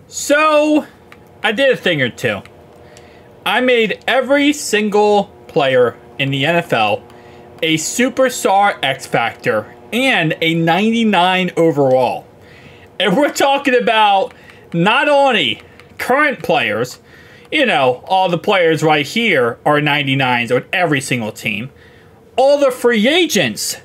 So, I did a thing or two. I made every single player in the NFL a Superstar X Factor and a 99 overall. And we're talking about not only current players, you know, all the players right here are 99s on every single team. All the free agents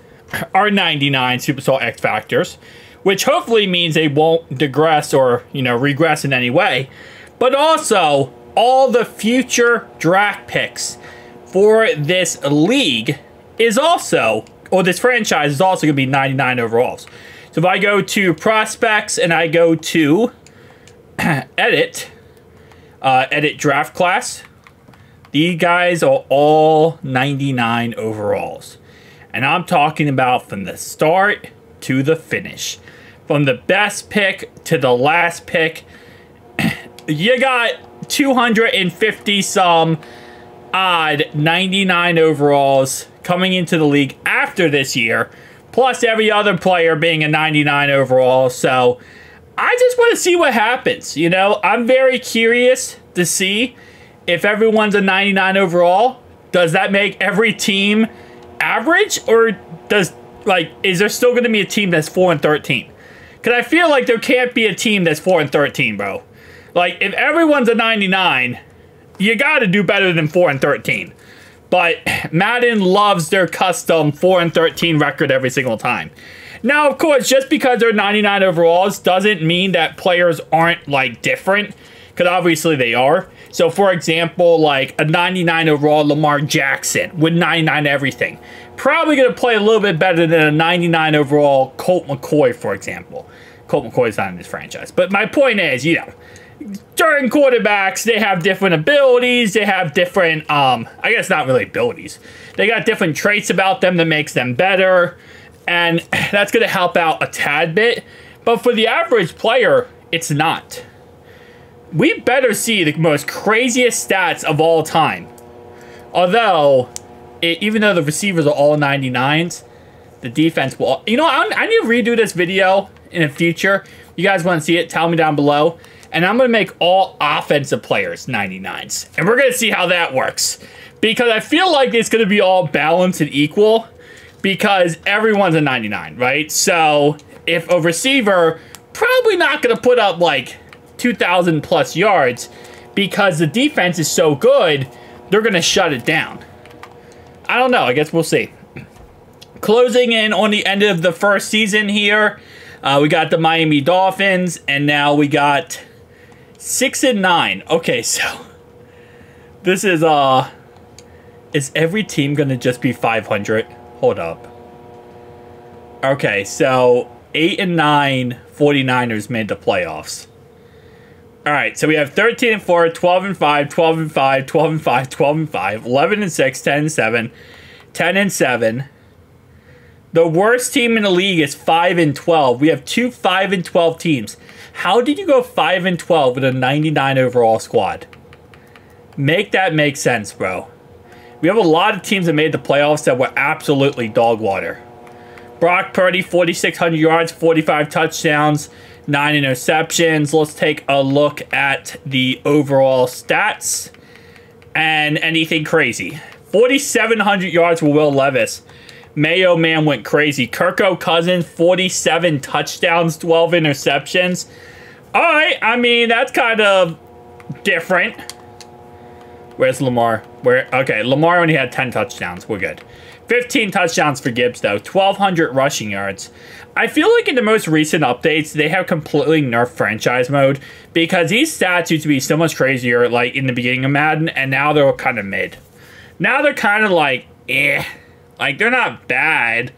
are 99 Superstar X Factors, which hopefully means they won't digress or, you know, regress in any way. But also, all the future draft picks for this league is also, or this franchise is also going to be 99 overalls. So if I go to prospects and I go to edit draft class, these guys are all 99 overalls. And I'm talking about from the start to the finish. From the best pick to the last pick, you got 250 some odd 99 overalls coming into the league after this year, plus every other player being a 99 overall. So I just want to see what happens. You know, I'm very curious to see if everyone's a 99 overall. Does that make every team average, or does, like, is there still going to be a team that's 4-13? Because I feel like there can't be a team that's 4-13, bro. Like, if everyone's a 99, you got to do better than 4-13. But Madden loves their custom 4-13 record every single time. Now, of course, just because they're 99 overalls doesn't mean that players aren't, like, different. Because obviously they are. So, for example, like a 99 overall Lamar Jackson with 99 everything. Probably going to play a little bit better than a 99 overall Colt McCoy, for example. Colt McCoy's not in this franchise. But my point is, you know, certain quarterbacks, they have different abilities. They have different, I guess not really abilities. They got different traits about them that makes them better. And that's going to help out a tad bit. But for the average player, it's not. We better see the most craziest stats of all time. Although, even though the receivers are all 99s, the defense will... You know, I need to redo this video in the future. You guys want to see it? Tell me down below. And I'm going to make all offensive players 99s. And we're going to see how that works. Because I feel like it's going to be all balanced and equal. Because everyone's a 99, right? So, if a receiver probably not going to put up, like, 2,000 plus yards, because the defense is so good, they're going to shut it down. I don't know. I guess we'll see. Closing in on the end of the first season here, we got the Miami Dolphins, and now we got 6-9. Okay, so this is every team going to just be 500? Hold up. Okay, so 8-9 49ers made the playoffs. All right, so we have 13-4, 12-5, 12-5, 12-5, 12-5, 11-6, 10-7, 10-7. The worst team in the league is 5-12. We have two 5-12 teams. How did you go 5-12 with a 99 overall squad? Make that make sense, bro. We have a lot of teams that made the playoffs that were absolutely dog water. Brock Purdy, 4,600 yards, 45 touchdowns, 9 interceptions. Let's take a look at the overall stats. And anything crazy. 4,700 yards for Will Levis. Mayo Man went crazy. Kirko Cousins, 47 touchdowns, 12 interceptions. Alright, I mean, that's kind of different. Where's Lamar? Okay, Lamar only had 10 touchdowns. We're good. 15 touchdowns for Gibbs, though. 1,200 rushing yards. I feel like in the most recent updates, they have completely nerfed franchise mode, because these stats used to be so much crazier, like, in the beginning of Madden, and now they're kind of mid. Now they're kind of like, eh. Like, they're not bad,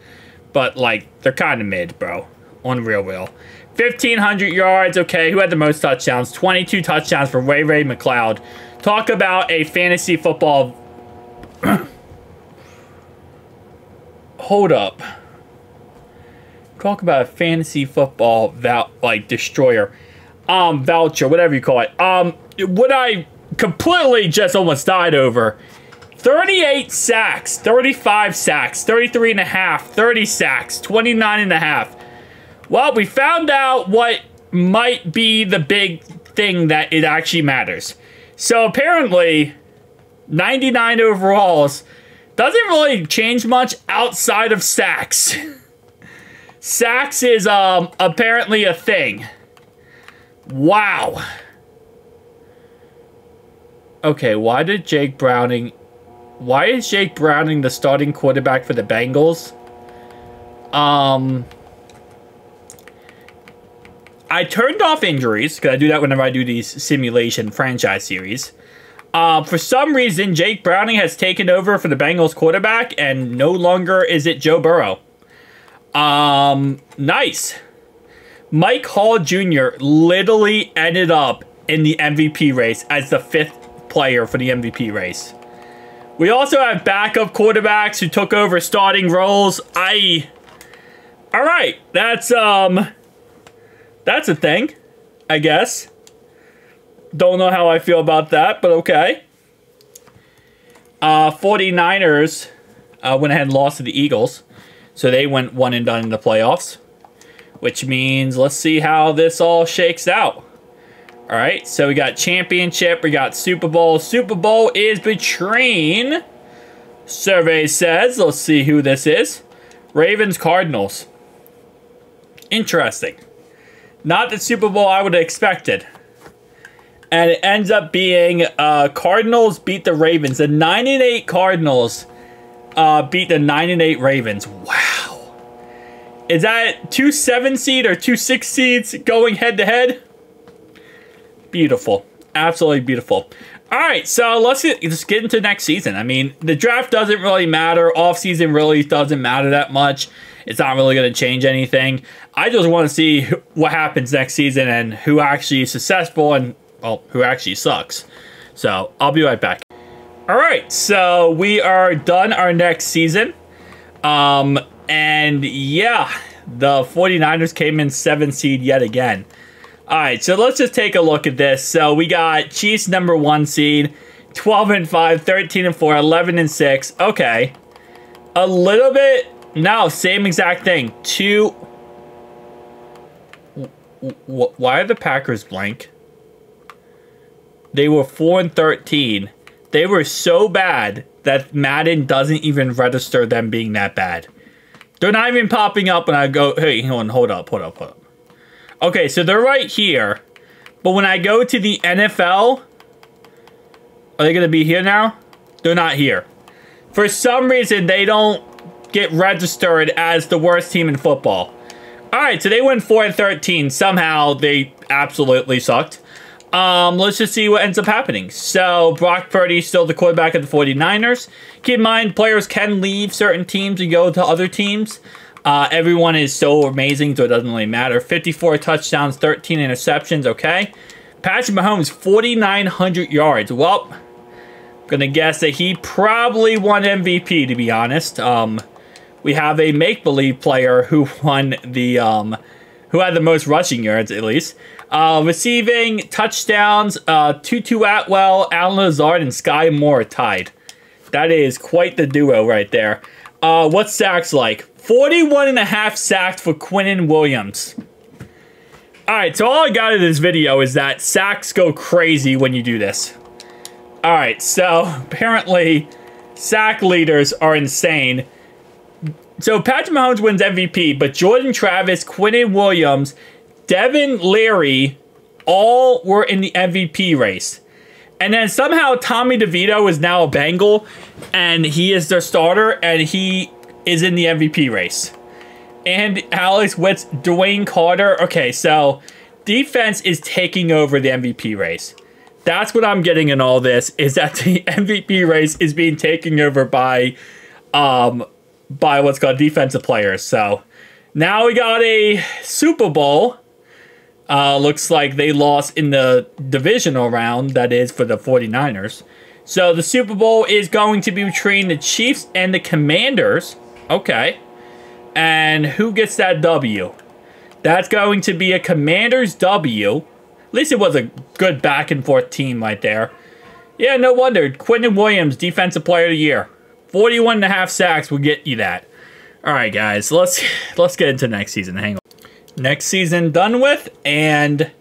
but, like, they're kind of mid, bro. On real. 1,500 yards, okay. Who had the most touchdowns? 22 touchdowns for Ray McLeod. Talk about a fantasy football... Hold up. Talk about a fantasy football destroyer. Voucher, whatever you call it. What I completely just almost died over. 38 sacks, 35 sacks, 33 and a half, 30 sacks, 29 and a half. Well, we found out what might be the big thing that it actually matters. So apparently, 99 overalls doesn't really change much outside of sacks. Sacks is apparently a thing. Wow. Okay, why is Jake Browning the starting quarterback for the Bengals? I turned off injuries, because I do that whenever I do these simulation franchise series. For some reason, Jake Browning has taken over for the Bengals quarterback, and no longer is it Joe Burrow. Nice. Mike Hall Jr. literally ended up in the MVP race as the 5th player for the MVP race. We also have backup quarterbacks who took over starting roles. Alright, that's a thing, I guess. Don't know how I feel about that, but okay. 49ers went ahead and lost to the Eagles. So they went one and done in the playoffs. Which means, let's see how this all shakes out. Alright, so we got championship, we got Super Bowl. Super Bowl is between, survey says, let's see who this is. Ravens Cardinals. Interesting. Not the Super Bowl I would have expected. And it ends up being Cardinals beat the Ravens. The 9-8 Cardinals beat the 9-8 Ravens. Wow. Is that 2 7 seed or 2 6 seeds going head to head? Beautiful. Absolutely beautiful. Alright, so let's just get into next season. I mean, the draft doesn't really matter. Offseason really doesn't matter that much. It's not really going to change anything. I just want to see what happens next season and who actually is successful and, well, who actually sucks. So, I'll be right back. Alright, so we are done our next season. And yeah, the 49ers came in 7 seed yet again. Alright, so let's just take a look at this. So we got Chiefs number 1 seed, 12-5, 13-4, 11-6. Okay. A little bit. No, same exact thing. Why are the Packers blank? They were 4-13. They were so bad that Madden doesn't even register them being that bad. They're not even popping up when I go, hey, hold up. Okay, so they're right here. But when I go to the NFL, are they going to be here now? They're not here. For some reason, they don't get registered as the worst team in football. Alright, so they went 4-13. Somehow, they absolutely sucked. Let's just see what ends up happening. So, Brock Purdy is still the quarterback of the 49ers. Keep in mind, players can leave certain teams and go to other teams. Everyone is so amazing, so it doesn't really matter. 54 touchdowns, 13 interceptions, okay. Patrick Mahomes, 4,900 yards. Well, I'm going to guess that he probably won MVP, to be honest. We have a make-believe player who won the, who had the most rushing yards, at least. Receiving touchdowns, Tutu Atwell, Alan Lazard, and Sky Moore tied. That is quite the duo right there. What's sacks like? 41.5 sacks for Quinnen Williams. Alright, so all I got in this video is that sacks go crazy when you do this. Alright, so apparently sack leaders are insane. So Patrick Mahomes wins MVP, but Jordan Travis, Quinnen Williams, Devin Leary all were in the MVP race. And then somehow Tommy DeVito is now a Bengal, and he is their starter, and he is in the MVP race. And Alex Witz, Dwayne Carter. Okay, so defense is taking over the MVP race. That's what I'm getting in all this, is that the MVP race is being taken over by what's called defensive players. So now we got a Super Bowl. Looks like they lost in the divisional round, that is for the 49ers. So the Super Bowl is going to be between the Chiefs and the Commanders. Okay. And who gets that W? That's going to be a Commanders W. At least it was a good back and forth team right there. Yeah, no wonder. Quinnen Williams, Defensive Player of the Year. 41.5 sacks will get you that. Alright guys, let's get into next season. Hang on. Next season done with, and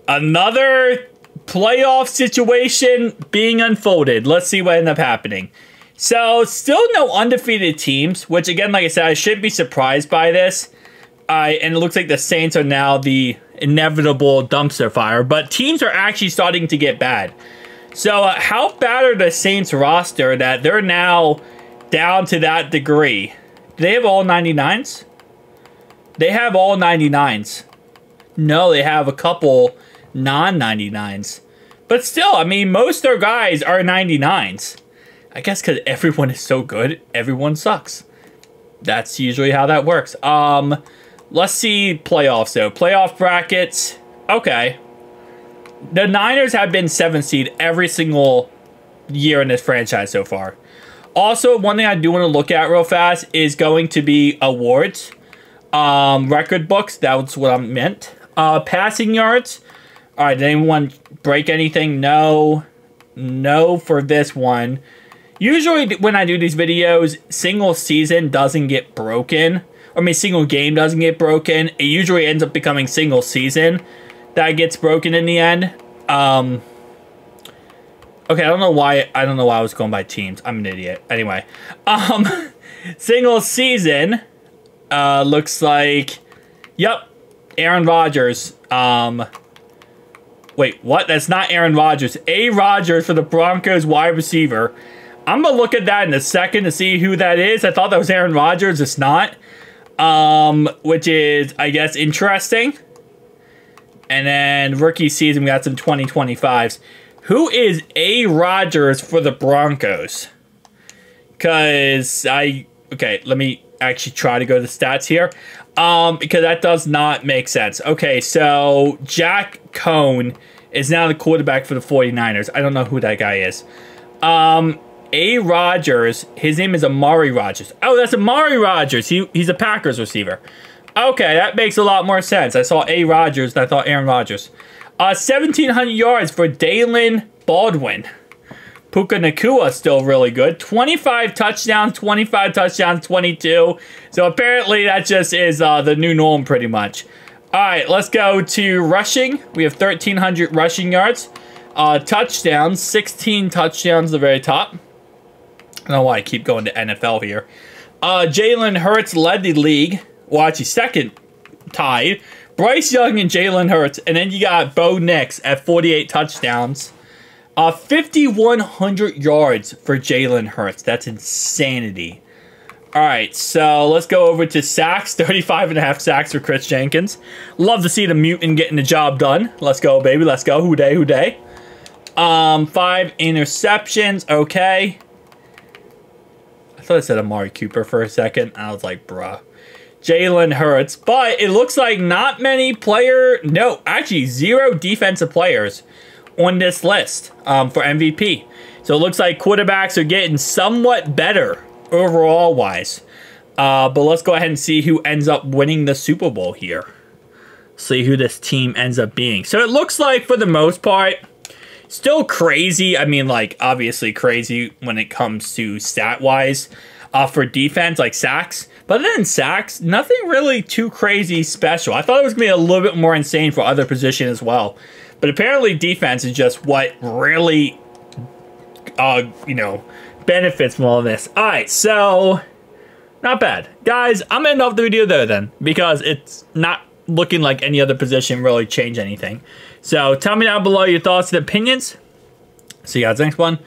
Another playoff situation being unfolded. Let's see what ended up happening. So, still no undefeated teams, which again, like I said, I shouldn't be surprised by this. And it looks like the Saints are now the inevitable dumpster fire, but teams are actually starting to get bad. So, how bad are the Saints roster that they're now down to that degree? Do they have all 99s? They have all 99s. No, they have a couple non-99s. But still, I mean, most of their guys are 99s. I guess because everyone is so good, everyone sucks. That's usually how that works. Let's see playoffs, though. Playoff brackets. Okay. The Niners have been 7th seed every single year in this franchise so far. Also, one thing I do want to look at real fast is going to be awards. Record books. That's what I meant. Passing yards. All right, did anyone break anything? No. No for this one. Usually when I do these videos, single season doesn't get broken. I mean, single game doesn't get broken. It usually ends up becoming single season that gets broken in the end. Okay, I don't know why I was going by teams. I'm an idiot. Anyway, single season looks like, yep, Aaron Rodgers. Wait, what? That's not Aaron Rodgers. A. Rodgers for the Broncos wide receiver. I'm going to look at that in a second to see who that is. I thought that was Aaron Rodgers. It's not. Which is, I guess, interesting. And then rookie season, we got some 2025s. Who is A. Rodgers for the Broncos? Because okay, let me actually try to go to the stats here. Because that does not make sense. Okay, so Jack Cohn is now the quarterback for the 49ers. I don't know who that guy is. A. Rodgers, his name is Amari Rodgers. Oh, that's Amari Rodgers. He's a Packers receiver. Okay, that makes a lot more sense. I saw A. Rodgers and I thought Aaron Rodgers. 1,700 yards for Dalen Baldwin. Puka Nacua still really good. 25 touchdowns, 22. So apparently that just is the new norm pretty much. All right, let's go to rushing. We have 1,300 rushing yards. Touchdowns, 16 touchdowns at the very top. I don't know why I keep going to NFL here. Jalen Hurts led the league. Well, actually, second tied. Bryce Young and Jalen Hurts. And then you got Bo Nix at 48 touchdowns. 5,100 yards for Jalen Hurts. That's insanity. All right, so let's go over to sacks. 35.5 sacks for Chris Jenkins. Love to see the mutant getting the job done. Let's go, baby. Let's go. Who day, who day. 5 interceptions. Okay. I thought I said Amari Cooper for a second. I was like, bruh. Jalen Hurts. But it looks like not many no, actually 0 defensive players on this list for MVP. So it looks like quarterbacks are getting somewhat better overall wise. But let's go ahead and see who ends up winning the Super Bowl here. See who this team ends up being. So it looks like for the most part, still crazy. I mean, like, obviously crazy when it comes to stat-wise for defense, like sacks. But then sacks, nothing really too crazy special. I thought it was going to be a little bit more insane for other positions as well. But apparently defense is just what really, you know, benefits from all of this. All right, so not bad. Guys, I'm going to end off the video there then because it's not looking like any other position really changed anything. So tell me down below your thoughts and opinions. See you guys next one.